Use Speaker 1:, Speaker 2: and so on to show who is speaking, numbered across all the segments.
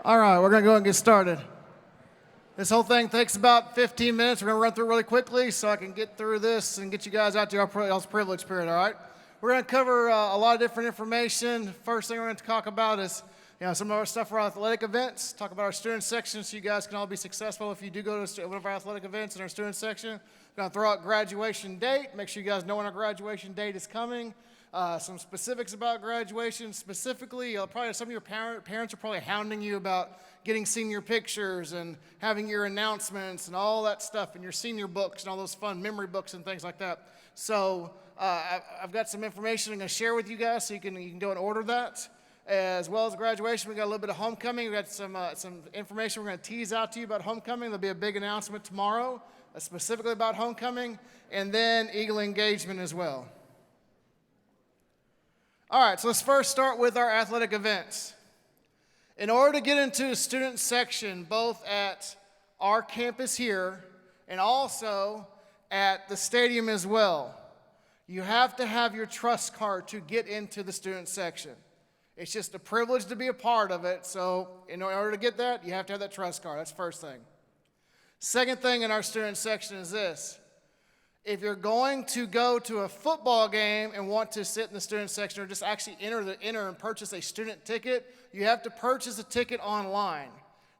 Speaker 1: All right, we're going to go ahead and get started. This whole thing takes about 15 minutes. We're going to run through it really quickly so I can get through this and get you guys out to y'all's privilege period, all right? We're going to cover a lot of different information. First thing we're going to talk about is some of our stuff for our athletic events, talk about our student section so you guys can all be successful if you do go to one of our athletic events in our student section. We're going to throw out graduation date, make sure you guys know when our graduation date is coming. Some specifics about graduation. Specifically, probably some of your parents are probably hounding you about getting senior pictures and having your announcements and all that stuff and your senior books and all those fun memory books and things like that. So I've got some information I'm going to share with you guys so you can go and order that. As well as graduation, we got a little bit of homecoming. We got some information we're going to tease out to you about homecoming. There'll be a big announcement tomorrow, specifically about homecoming, and then Eagle engagement as well. All right, so let's first start with our athletic events. In order to get into a student section, both at our campus here and also at the stadium as well, you have to have your trust card to get into the student section. It's just a privilege to be a part of it, so in order to get that, you have to have that trust card. That's the first thing. Second thing in our student section is this. If you're going to go to a football game and want to sit in the student section or just actually enter and purchase a student ticket, you have to purchase a ticket online.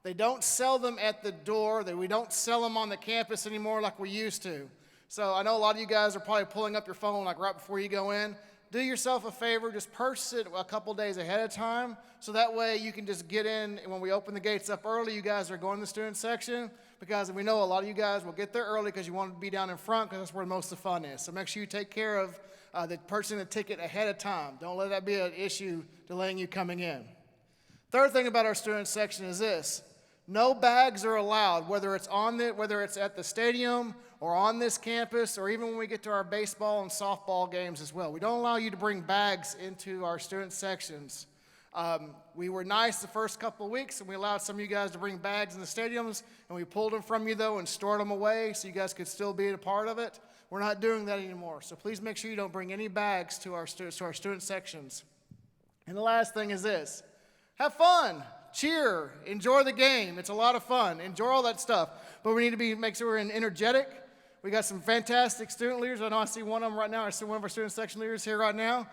Speaker 1: They don't sell them at the door. We don't sell them on the campus anymore like we used to. So I know a lot of you guys are probably pulling up your phone like right before you go in. Do yourself a favor, just purchase it a couple days ahead of time so that way you can just get in, and when we open the gates up early, you guys are going to the student section because we know a lot of you guys will get there early because you want to be down in front because that's where most of the fun is. So make sure you take care of purchasing the ticket ahead of time. Don't let that be an issue delaying you coming in. Third thing about our student section is this. No bags are allowed, whether it's at the stadium or on this campus or even when we get to our baseball and softball games as well. We don't allow you to bring bags into our student sections. We were nice the first couple of weeks, and we allowed some of you guys to bring bags in the stadiums, and we pulled them from you, though, and stored them away so you guys could still be a part of it. We're not doing that anymore, so please make sure you don't bring any bags to our student sections. And the last thing is this. Have fun. Cheer, enjoy the game. It's a lot of fun. Enjoy all that stuff. But we need to make sure we're energetic. We got some fantastic student leaders. I know I see one of them right now. I see one of our student section leaders here right now.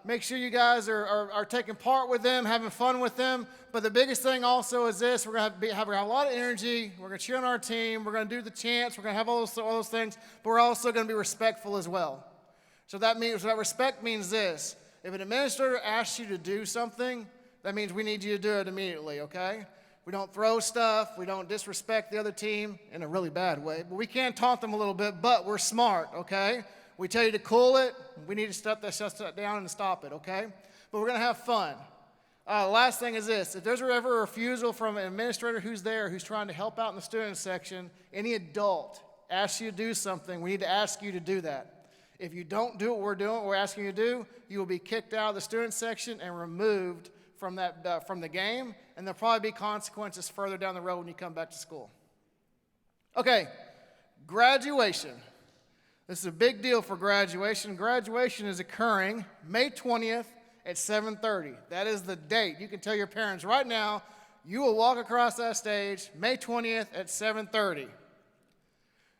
Speaker 1: Make sure you guys are taking part with them, having fun with them. But the biggest thing also is this. We're going to have a lot of energy. We're going to cheer on our team. We're going to do the chants. We're going to have all those things. But we're also going to be respectful as well. So that respect means this. If an administrator asks you to do something, that means we need you to do it immediately, okay? We don't throw stuff. We don't disrespect the other team in a really bad way. But we can taunt them a little bit, but we're smart, okay? We tell you to cool it. We need to shut that down and stop it, okay? But we're going to have fun. Last thing is this. If there's ever a refusal from an administrator who's there, who's trying to help out in the student section, any adult asks you to do something, we need to ask you to do that. If you don't do what we're asking you to do, you will be kicked out of the student section and removed from the game, and there'll probably be consequences further down the road when you come back to school. Okay, graduation. This is a big deal for graduation. Graduation is occurring May 20th at 7:30. That is the date. You can tell your parents right now, you will walk across that stage May 20th at 7:30.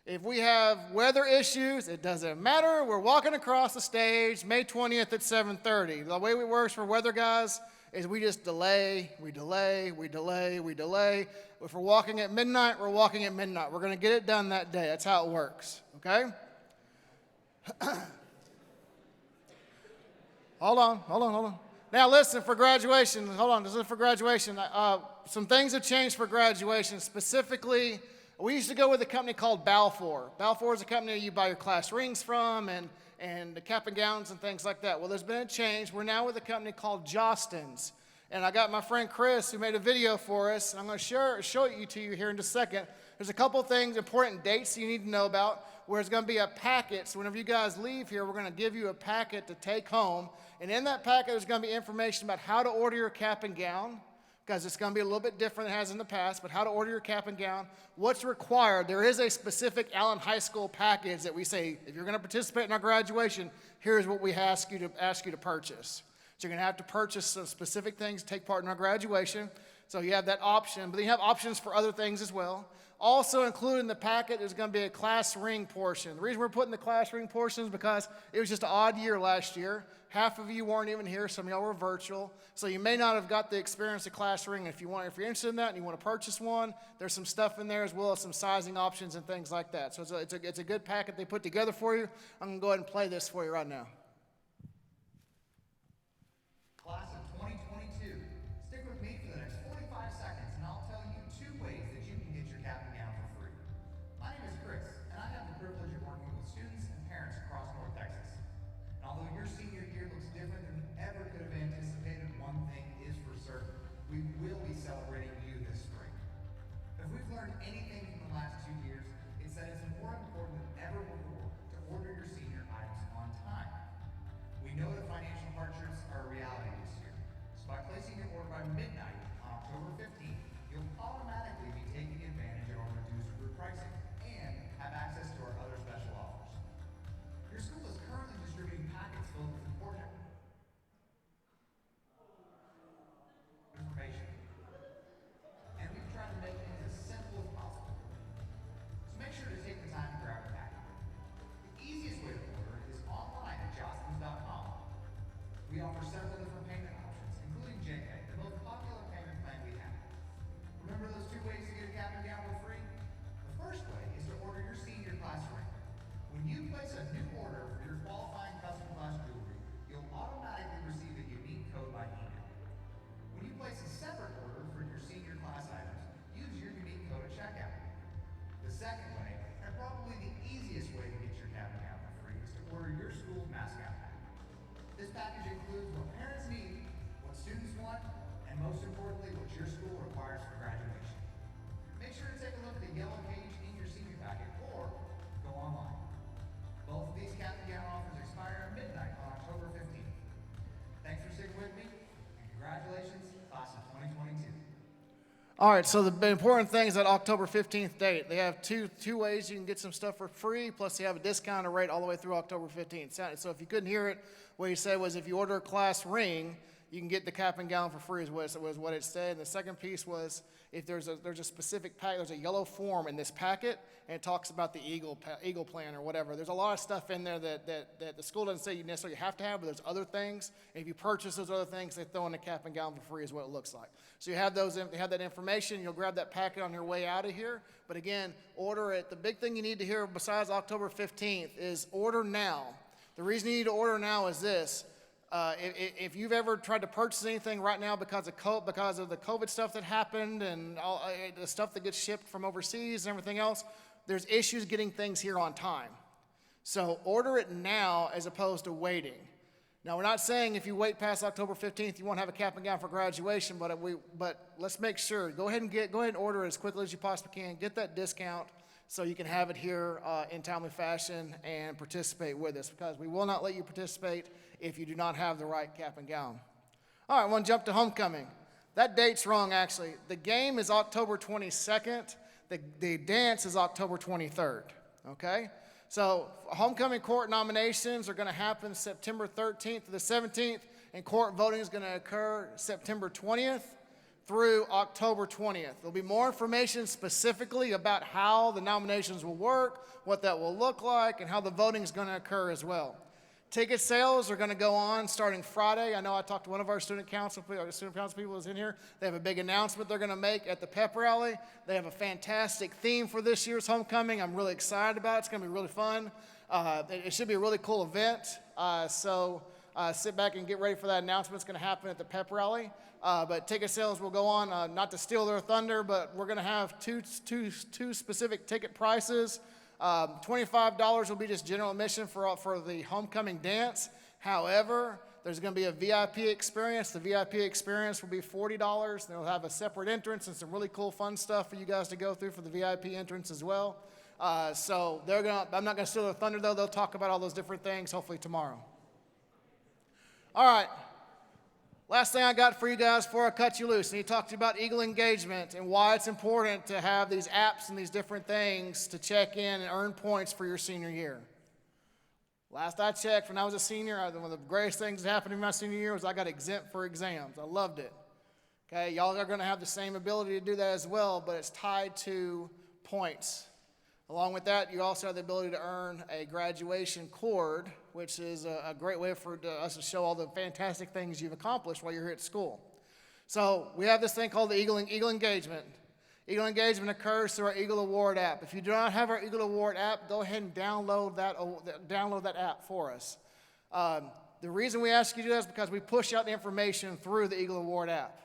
Speaker 1: If we have weather issues, it doesn't matter. We're walking across the stage May 20th at 7:30. The way it works for weather guys is we just delay. If we're walking at midnight, we're walking at midnight. We're going to get it done that day. That's how it works, okay? Hold on. Now listen, for graduation, this is for graduation. Some things have changed for graduation. Specifically, we used to go with a company called Balfour. Balfour is a company you buy your class rings from and the cap and gowns and things like that. Well, there's been a change. We're now with a company called Jostens. And I got my friend Chris who made a video for us. And I'm going to show it to you here in just a second. There's a couple things, important dates you need to know about, where it's going to be a packet. So whenever you guys leave here, we're going to give you a packet to take home. And in that packet, there's going to be information about how to order your cap and gown, because it's going to be a little bit different than it has in the past, but how to order your cap and gown, what's required. There is a specific Allen High School package that we say, if you're going to participate in our graduation, here's what we ask you to purchase. So you're going to have to purchase some specific things to take part in our graduation. So you have that option, but you have options for other things as well. Also included in the packet is going to be a class ring portion. The reason we're putting the class ring portion is because it was just an odd year last year. Half of you weren't even here, some of y'all were virtual. So you may not have got the experience of class ring. If you're interested in that and you want to purchase one, there's some stuff in there as well as some sizing options and things like that. So it's a good packet they put together for you. I'm going to go ahead and play this for you right now.
Speaker 2: Class of 2022, stick with me for the next 45 seconds and I'll tell you 2 ways that you can get your cap and gown for free. My name is Chris and I have the privilege of working with students and parents across North Texas. And although your senior year looks different than we ever could have anticipated, one thing is for certain: we will be celebrating you this spring. If we've learned anything from the last 2 years, it's that it's more important than ever before to order your senior items on time. We know that financial hardships are a reality this year, so by placing your order by midnight on October 15th, you'll automatically be taking advantage of our reduced group pricing and have access to our other special offers. Your school is currently distributing packets filled with important information, and we've tried to make things as simple as possible. So make sure to take the time to grab a packet. The easiest way to order is online at jostens.com. We offer several different payment options, including JPay, the most popular payment plan we have. Remember those 2 ways to get a cap and gown for free? The first way is to order your senior class ring. When you place a new order for your qualifying custom class jewelry, you'll automatically receive a unique code by email. When you place a separate order for your senior class items, use your unique code at checkout. The second way, and probably the easiest way to get your cap and gown for free, is to order your school's Mascot pack. This package includes what parents need, what students want, and most importantly, what your school requires for graduation. Make sure to take a look at the yellow page in your senior packet or go online. Both of these cap and gown offers expire at midnight on October 15th. Thanks for sticking with me, and congratulations, class of 2022.
Speaker 1: All right, so the important thing is that October 15th date. They have two ways you can get some stuff for free, plus they have a discounted rate all the way through October 15th. So if you couldn't hear it, what he said was if you order a class ring, you can get the cap and gown for free is what it said. And the second piece was if there's a specific pack, there's a yellow form in this packet, and it talks about the Eagle plan or whatever. There's a lot of stuff in there that the school doesn't say you necessarily have to have, but there's other things. And if you purchase those other things, they throw in the cap and gown for free is what it looks like. So you have that information. You'll grab that packet on your way out of here. But again, order it. The big thing you need to hear besides October 15th is order now. The reason you need to order now is this. If you've ever tried to purchase anything right now because of the COVID stuff that happened and all the stuff that gets shipped from overseas and everything else, there's issues getting things here on time. So order it now as opposed to waiting. Now, we're not saying if you wait past October 15th, you won't have a cap and gown for graduation, but let's make sure. Go ahead and order it as quickly as you possibly can. Get that discount so you can have it here in timely fashion and participate with us, because we will not let you participate if you do not have the right cap and gown. All right, I want to jump to homecoming. That date's wrong, actually. The game is October 22nd. The dance is October 23rd, okay? So homecoming court nominations are going to happen September 13th to the 17th, and court voting is going to occur September 20th through October 20th. There'll be more information specifically about how the nominations will work, what that will look like, and how the voting is going to occur as well. Ticket sales are going to go on starting Friday. I know I talked to one of our student council people who's in here. They have a big announcement they're going to make at the pep rally. They have a fantastic theme for this year's homecoming. I'm really excited about it. It's going to be really fun. It should be a really cool event. So sit back and get ready for that announcement. It's going to happen at the pep rally. But ticket sales will go on, not to steal their thunder, but we're going to have two specific ticket prices. $25 will be just general admission for the homecoming dance. However, there's going to be a VIP experience. The VIP experience will be $40. They'll have a separate entrance and some really cool fun stuff for you guys to go through for the VIP entrance as well. So I'm not going to steal their thunder, though. They'll talk about all those different things hopefully tomorrow. All right. Last thing I got for you guys before I cut you loose, and he talked to you about Eagle engagement and why it's important to have these apps and these different things to check in and earn points for your senior year. Last I checked, when I was a senior, one of the greatest things that happened in my senior year was I got exempt for exams. I loved it. Okay, y'all are going to have the same ability to do that as well, but it's tied to points. Along with that, you also have the ability to earn a graduation cord, which is a great way for us to show all the fantastic things you've accomplished while you're here at school. So we have this thing called the Eagle Engagement. Eagle Engagement occurs through our Eagle Award app. If you do not have our Eagle Award app, go ahead and download that app for us. The reason we ask you to do that is because we push out the information through the Eagle Award app.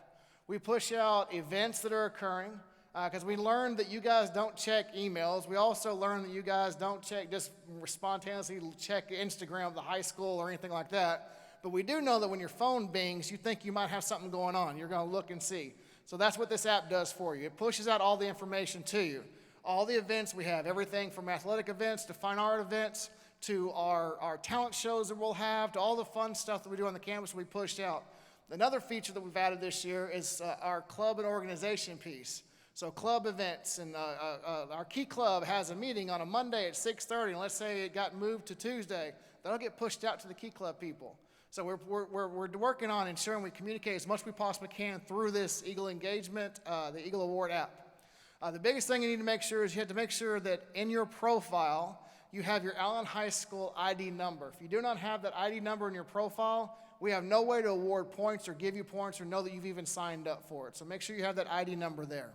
Speaker 1: We push out events that are occurring because we learned that you guys don't check emails. We also learned that you guys don't just spontaneously check Instagram of the high school or anything like that. But we do know that when your phone bings, you think you might have something going on. You're going to look and see. So that's what this app does for you. It pushes out all the information to you. All the events we have, everything from athletic events to fine art events to our talent shows that we'll have to all the fun stuff that we do on the campus we pushed out. Another feature that we've added this year is our club and organization piece. So club events, and our key club has a meeting on a Monday at 6:30, and let's say it got moved to Tuesday. That'll get pushed out to the key club people. So we're working on ensuring we communicate as much as we possibly can through this Eagle Engagement, the Eagle Award app. The biggest thing you need to make sure is you have to make sure that in your profile you have your Allen High School ID number. If you do not have that ID number in your profile, we have no way to award points or give you points or know that you've even signed up for it. So make sure you have that ID number there.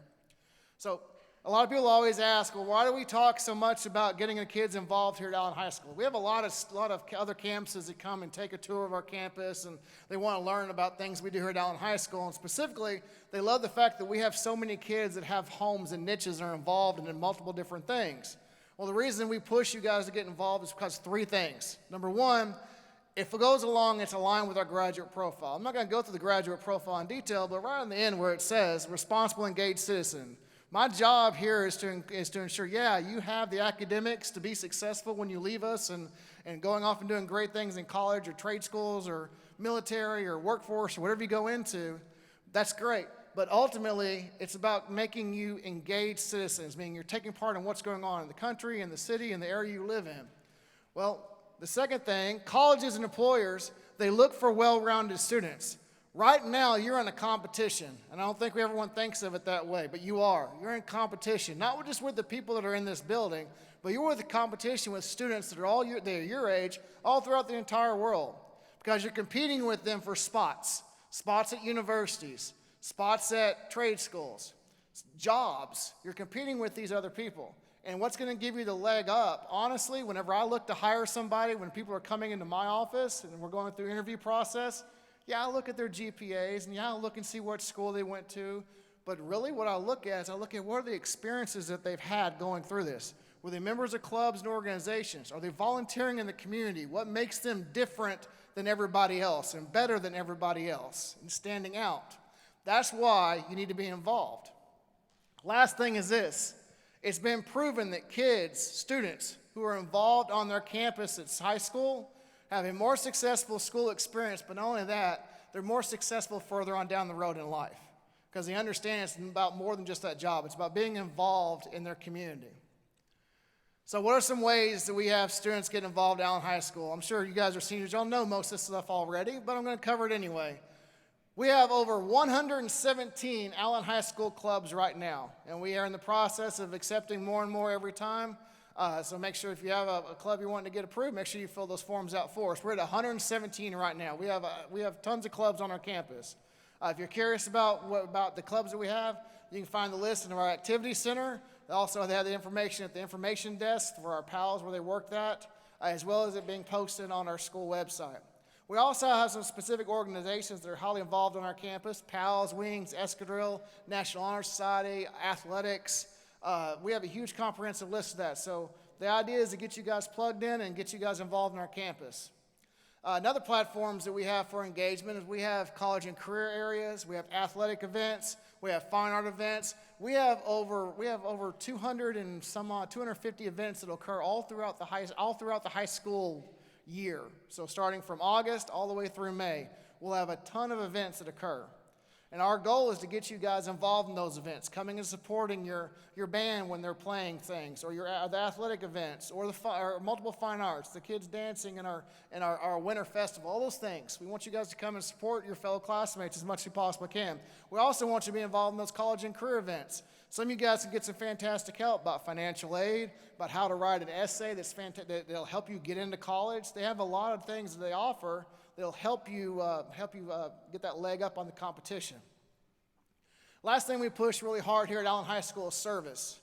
Speaker 1: So a lot of people always ask, well, why do we talk so much about getting the kids involved here at Allen High School? We have a lot of other campuses that come and take a tour of our campus, and they want to learn about things we do here at Allen High School. And specifically, they love the fact that we have so many kids that have homes and niches and are involved in multiple different things. Well, the reason we push you guys to get involved is because of three things. Number one, if it goes along, it's aligned with our graduate profile. I'm not going to go through the graduate profile in detail, but right on the end where it says responsible, engaged citizen. My job here is to ensure, yeah, you have the academics to be successful when you leave us and going off and doing great things in college or trade schools or military or workforce or whatever you go into. That's great. But ultimately, it's about making you engaged citizens, meaning you're taking part in what's going on in the country, in the city, in the area you live in. Well, the second thing, colleges and employers, they look for well-rounded students. Right now, you're in a competition, and I don't think everyone thinks of it that way, but you are. You're in competition, not just with the people that are in this building, but you're with a competition with students that are they're your age, all throughout the entire world, because you're competing with them for spots at universities, spots at trade schools, jobs. You're competing with these other people. And what's going to give you the leg up, honestly, whenever I look to hire somebody, when people are coming into my office and we're going through interview process, yeah, I look at their GPAs, and yeah, I look and see what school they went to. But really what I look at is I look at what are the experiences that they've had going through this. Were they members of clubs and organizations? Are they volunteering in the community? What makes them different than everybody else and better than everybody else and standing out? That's why you need to be involved. Last thing is this. It's been proven that kids, students who are involved on their campus at high school have a more successful school experience, but not only that, they're more successful further on down the road in life because they understand it's about more than just that job. It's about being involved in their community. So what are some ways that we have students get involved at Allen High School? I'm sure you guys are seniors. Y'all know most of this stuff already, but I'm going to cover it anyway. We have over 117 Allen High School clubs right now, and we are in the process of accepting more and more every time. So make sure if you have a club you're wanting to get approved, make sure you fill those forms out for us. We're at 117 right now. We have tons of clubs on our campus. If you're curious about the clubs that we have, you can find the list in our activity center. Also, they have the information at the information desk for our pals where they work that, as well as it being posted on our school website. We also have some specific organizations that are highly involved on our campus: PALS, Wings, Escadrille, National Honor Society, athletics. We have a huge comprehensive list of that. So the idea is to get you guys plugged in and get you guys involved in our campus. Another platforms that we have for engagement is we have college and career areas, we have athletic events, we have fine art events. We have over 250 events that occur all throughout the high school year. So starting from August all the way through May, we'll have a ton of events that occur. And our goal is to get you guys involved in those events, coming and supporting your band when they're playing things, or the athletic events, or or multiple fine arts, the kids dancing in our winter festival, all those things. We want you guys to come and support your fellow classmates as much as you possibly can. We also want you to be involved in those college and career events. Some of you guys can get some fantastic help about financial aid, about how to write an essay that'll help you get into college. They have a lot of things that they offer that'll help you get that leg up on the competition. Last thing we push really hard here at Allen High School is service.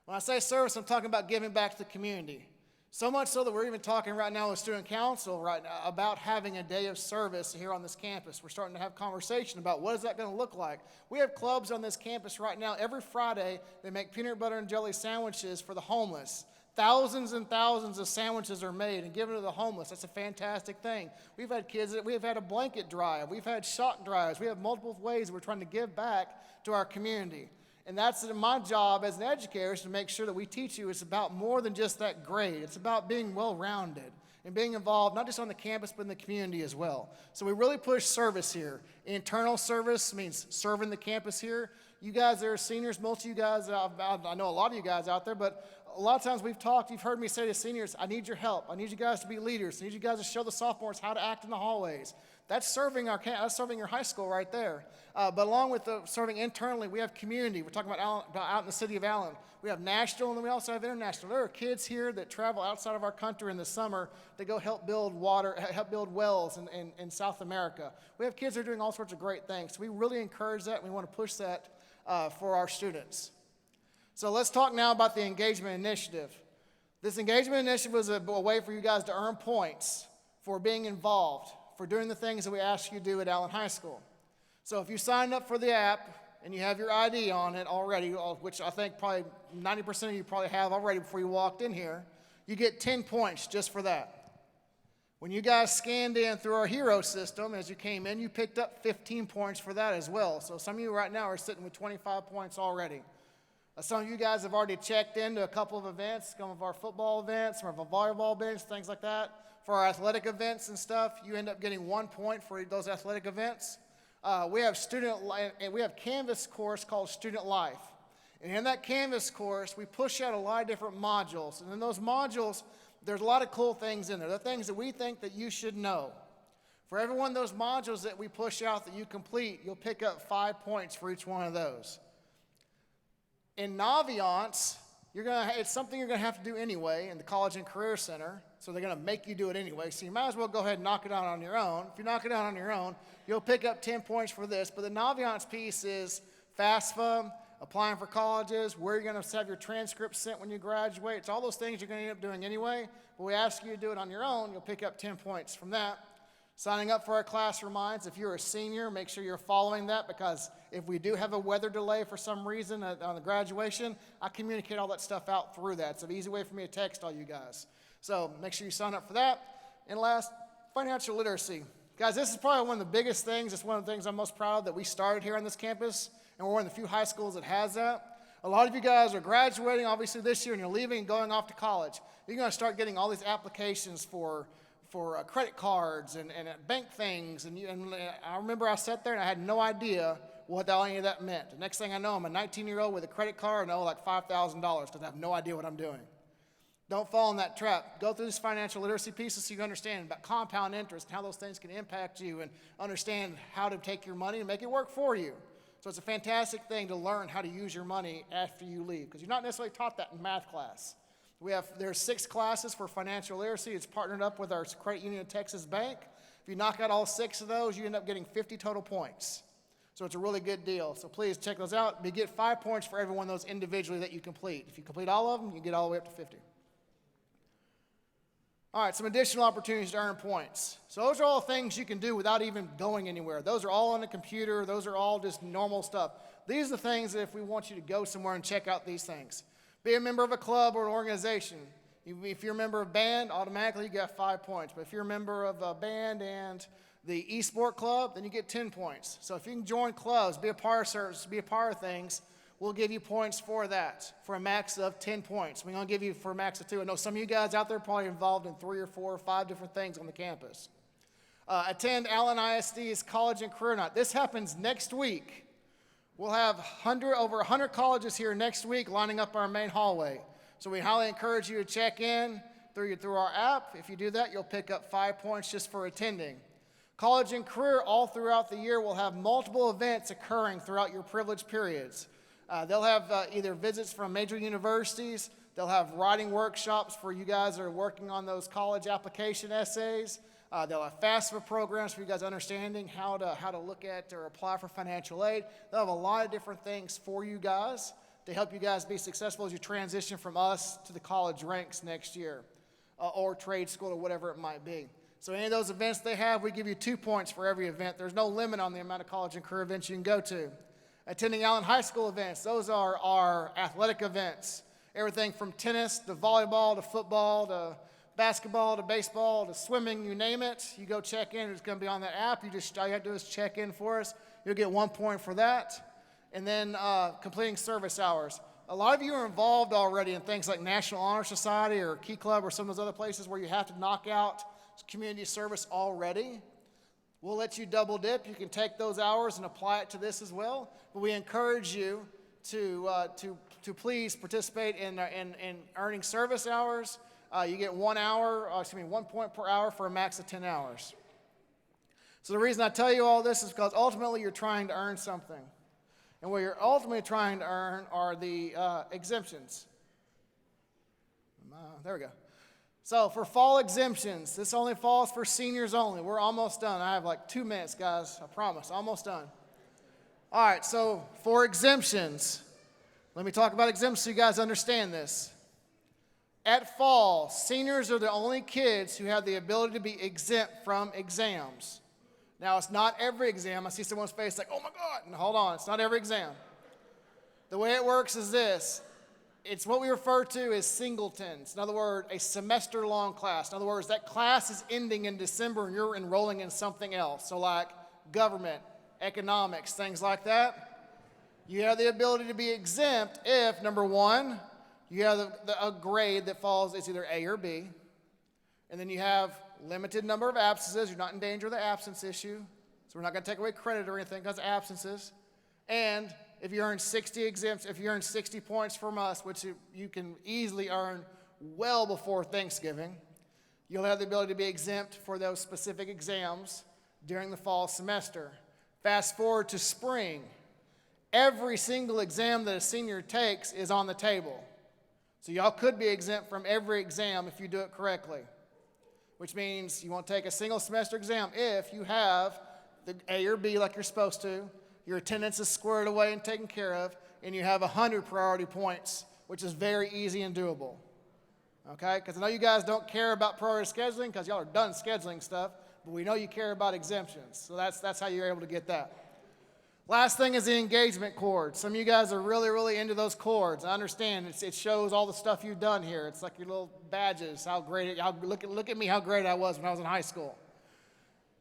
Speaker 1: When I say service, I'm talking about giving back to the community. So much so that we're even talking right now with student council right now about having a day of service here on this campus. We're starting to have conversation about what is that going to look like. We have clubs on this campus right now. Every Friday, they make peanut butter and jelly sandwiches for the homeless. Thousands and thousands of sandwiches are made and given to the homeless. That's a fantastic thing. We've had we've had a blanket drive. We've had shock drives. We have multiple ways we're trying to give back to our community. And that's my job as an educator, is to make sure that we teach you it's about more than just that grade. It's about being well-rounded and being involved not just on the campus but in the community as well. So we really push service here. Internal service means serving the campus here. You guys that are seniors, most of you guys, I know a lot of you guys out there, but a lot of times we've talked, you've heard me say to seniors, I need your help. I need you guys to be leaders. I need you guys to show the sophomores how to act in the hallways. That's serving your high school right there. But along with serving internally, we have community. We're talking about out in the city of Allen. We have national, and then we also have international. There are kids here that travel outside of our country in the summer to go help build wells in South America. We have kids that are doing all sorts of great things. So we really encourage that, and we want to push that for our students. So let's talk now about the engagement initiative. This engagement initiative was a way for you guys to earn points for being involved, for doing the things that we ask you to do at Allen High School. So if you signed up for the app and you have your ID on it already, which I think probably 90% of you probably have already before you walked in here, you get 10 points just for that. When you guys scanned in through our hero system as you came in, you picked up 15 points for that as well. So some of you right now are sitting with 25 points already. Some of you guys have already checked into a couple of events, some of our football events, some of our volleyball events, things like that. For our athletic events and stuff, you end up getting 1 point for those athletic events. We have Canvas course called Student Life. And in that Canvas course, we push out a lot of different modules. And in those modules, there's a lot of cool things in there. They're things that we think that you should know. For every one of those modules that we push out that you complete, you'll pick up 5 points for each one of those. In Naviance, it's something you're going to have to do anyway in the College and Career Center, so they're going to make you do it anyway. So you might as well go ahead and knock it out on your own. If you knock it out on your own, you'll pick up 10 points for this. But the Naviance piece is FAFSA, applying for colleges, where you're going to have your transcript sent when you graduate. It's all those things you're going to end up doing anyway. But we ask you to do it on your own. You'll pick up 10 points from that. Signing up for our class reminds, if you're a senior, make sure you're following that, because if we do have a weather delay for some reason on the graduation, I communicate all that stuff out through that. It's an easy way for me to text all you guys. So make sure you sign up for that. And last, financial literacy. Guys, this is probably one of the biggest things. It's one of the things I'm most proud of that we started here on this campus, and we're one of the few high schools that has that. A lot of you guys are graduating, obviously, this year, and you're leaving and going off to college. You're going to start getting all these applications for credit cards and bank things. And I remember I sat there and I had no idea what any of that meant. The next thing I know, I'm a 19-year-old with a credit card and I owe like $5,000 because I have no idea what I'm doing. Don't fall in that trap. Go through this financial literacy pieces so you understand about compound interest and how those things can impact you, and understand how to take your money and make it work for you. So it's a fantastic thing to learn how to use your money after you leave, because you're not necessarily taught that in math class. There's 6 classes for financial literacy. It's partnered up with our credit union at Texas Bank. If you knock out all 6 of those, you end up getting 50 total points. So it's a really good deal. So please check those out. You get 5 points for every one of those individually that you complete. If you complete all of them, you get all the way up to 50. All right, some additional opportunities to earn points. So those are all things you can do without even going anywhere. Those are all on the computer. Those are all just normal stuff. These are the things that if we want you to go somewhere and check out these things. Be a member of a club or an organization. If you're a member of band, automatically you get 5 points. But if you're a member of a band and the e-sport club, then you get 10 points. So if you can join clubs, be a part of service, be a part of things, we'll give you points for that, for a max of 10 points. We're going to give you for a max of 2. I know some of you guys out there are probably involved in 3 or 4 or 5 different things on the campus. Attend Allen ISD's College and Career Night. This happens next week. We'll have over 100 colleges here next week lining up our main hallway. So we highly encourage you to check in through our app. If you do that, you'll pick up 5 points just for attending. College and Career, all throughout the year, will have multiple events occurring throughout your privileged periods. They'll have either visits from major universities. They'll have writing workshops for you guys that are working on those college application essays. They'll have FAFSA programs for you guys understanding how to look at or apply for financial aid. They'll have a lot of different things for you guys to help you guys be successful as you transition from us to the college ranks next year, or trade school or whatever it might be. So any of those events they have, we give you 2 points for every event. There's no limit on the amount of college and career events you can go to. Attending Allen High School events, those are our athletic events. Everything from tennis to volleyball to football to basketball to baseball to swimming, you name it. You go check in. It's going to be on that app. All you have to do is check in for us. You'll get 1 point for that. And then completing service hours. A lot of you are involved already in things like National Honor Society or Key Club or some of those other places where you have to knock out community service already. We'll let you double dip. You can take those hours and apply it to this as well. But we encourage you to please participate in earning service hours. You get 1 point per hour for a max of 10 hours. So the reason I tell you all this is because ultimately you're trying to earn something. And what you're ultimately trying to earn are the exemptions. There we go. So for fall exemptions, this only falls for seniors only. We're almost done. I have like 2 minutes, guys. I promise. Almost done. All right, so for exemptions, let me talk about exemptions so you guys understand this. At fall, seniors are the only kids who have the ability to be exempt from exams. Now, it's not every exam. I see someone's face like, oh my God. And hold on, it's not every exam. The way it works is this. It's what we refer to as singletons. In other words, a semester-long class. In other words, that class is ending in December and you're enrolling in something else. So like government, economics, things like that. You have the ability to be exempt if, number one, you have a grade that falls, it's either A or B. And then you have limited number of absences. You're not in danger of the absence issue. So we're not going to take away credit or anything because of absences. And if you earn 60 exempts, if you earn 60 points from us, which you can easily earn well before Thanksgiving, you'll have the ability to be exempt for those specific exams during the fall semester. Fast forward to spring. Every single exam that a senior takes is on the table. So y'all could be exempt from every exam if you do it correctly, which means you won't take a single semester exam if you have the A or B like you're supposed to, your attendance is squared away and taken care of, and you have 100 priority points, which is very easy and doable. Okay? Because I know you guys don't care about priority scheduling because y'all are done scheduling stuff, but we know you care about exemptions. So that's how you're able to get that. Last thing is the engagement cord. Some of you guys are really, really into those cords. I understand. It shows all the stuff you've done here. It's like your little badges. Look at me how great I was when I was in high school.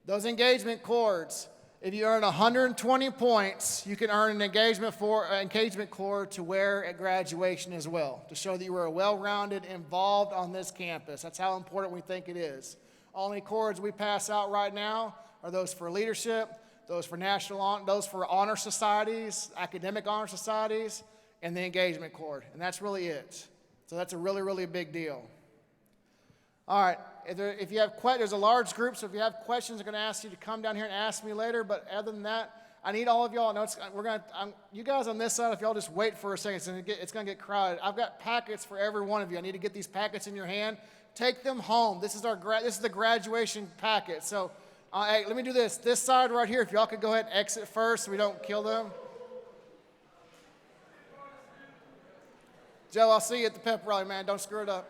Speaker 1: Those engagement cords, if you earn 120 points, you can earn an engagement cord to wear at graduation as well, to show that you were well-rounded, involved on this campus. That's how important we think it is. Only cords we pass out right now are those for leadership, those for honor societies, academic honor societies, and the engagement cord. And that's really it. So that's a really, really big deal. All right. If you have there's a large group, so if you have questions, I'm going to ask you to come down here and ask me later. But other than that, I need all of y'all. I know you guys on this side, if y'all just wait for a second, it's going to get crowded. I've got packets for every one of you. I need to get these packets in your hand. Take them home. This is the graduation packet. So hey, let me do this. This side right here, if y'all could go ahead and exit first so we don't kill them. Joe, I'll see you at the pep rally, man. Don't screw it up.